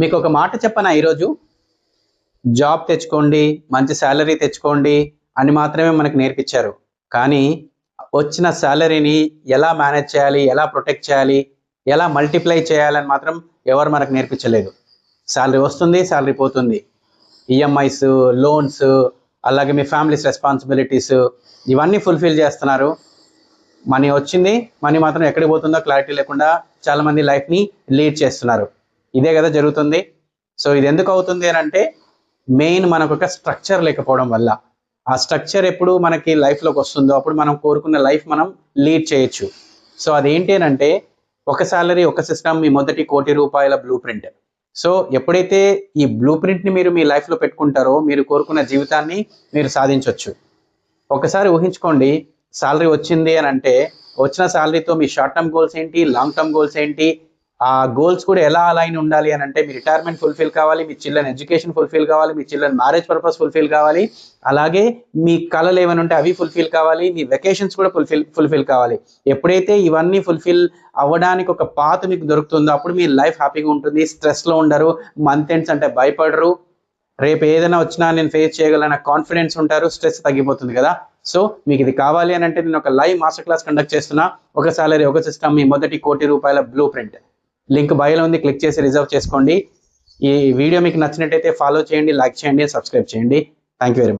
మీకు ఒక మాట చెప్పనా, ఈరోజు జాబ్ తెచ్చుకోండి, మంచి శాలరీ తెచ్చుకోండి అని మాత్రమే మనకు నేర్పించారు. కానీ వచ్చిన శాలరీని ఎలా మేనేజ్ చేయాలి, ఎలా ప్రొటెక్ట్ చేయాలి, ఎలా మల్టిప్లై చేయాలని మాత్రం ఎవరు మనకు నేర్పించలేదు. శాలరీ వస్తుంది, శాలరీ పోతుంది. ఈఎంఐస్, లోన్స్, అలాగే మీ ఫ్యామిలీస్ రెస్పాన్సిబిలిటీస్ ఇవన్నీ ఫుల్ఫిల్ చేస్తున్నారు. మనీ వచ్చింది, మనీ మాత్రం ఎక్కడికి పోతుందో క్లారిటీ లేకుండా చాలామంది లైఫ్ని లీడ్ చేస్తున్నారు. ఇదే కదా జరుగుతుంది. సో ఇది ఎందుకు అవుతుంది అని అంటే మెయిన్ మనకు ఒక స్ట్రక్చర్ లేకపోవడం వల్ల. ఆ స్ట్రక్చర్ ఎప్పుడు మనకి లైఫ్లోకి వస్తుందో అప్పుడు మనం కోరుకున్న లైఫ్ మనం లీడ్ చేయొచ్చు. సో అదేంటి అని అంటే ఒక శాలరీ, ఒక సిస్టమ్, మీ మొదటి ₹1,00,00,000 బ్లూ ప్రింట్. సో ఎప్పుడైతే ఈ బ్లూ ప్రింట్ని మీరు మీ లైఫ్లో పెట్టుకుంటారో మీరు కోరుకున్న జీవితాన్ని మీరు సాధించవచ్చు. ఒకసారి ఊహించుకోండి, శాలరీ వచ్చింది అని అంటే వచ్చిన శాలరీతో మీ షార్ట్ టర్మ్ గోల్స్ ఏంటి, లాంగ్ టర్మ్ గోల్స్ ఏంటి, ఆ గోల్స్ కూడా ఎలా అలైన్ ఉండాలి అని అంటే మీ రిటైర్మెంట్ ఫుల్ఫిల్ కావాలి, మీ చిల్డ్రన్ ఎడ్యుకేషన్ ఫుల్ఫిల్ కావాలి, మీ చిల్డ్రన్ మ్యారేజ్ పర్పస్ ఫుల్ఫిల్ కావాలి, అలాగే మీ కళలు ఏమైనా ఉంటే అవి ఫుల్ఫిల్ కావాలి, మీ వెకేషన్స్ కూడా ఫుల్ఫిల్ కావాలి. ఎప్పుడైతే ఇవన్నీ ఫుల్ఫిల్ అవ్వడానికి ఒక పాత్ మీకు దొరుకుతుందో అప్పుడు మీ లైఫ్ హ్యాపీగా ఉంటుంది, స్ట్రెస్లో ఉండరు, మంత్ ఎండ్స్ అంటే భయపడరు, రేపు ఏదైనా వచ్చినా నేను ఫేస్ చేయగలన కాన్ఫిడెన్స్ ఉంటారు, స్ట్రెస్ తగ్గిపోతుంది కదా. సో మీకు ఇది కావాలి అని అంటే నేను ఒక లైవ్ మాస్టర్ క్లాస్ కండక్ట్ చేస్తున్నా. ఒక శాలరీ, ఒక సిస్టమ్, మీ మొదటి ₹1,00,00,000 బ్లూ ప్రింట్. లింక్ బయోలో ఉంది, క్లిక్ చేసి రిజర్వ్ చేసుకోండి. ఈ వీడియో మీకు నచ్చినట్టయితే ఫాలో చేయండి, లైక్ చేయండి, సబ్స్క్రైబ్ చేయండి. Thank you very much.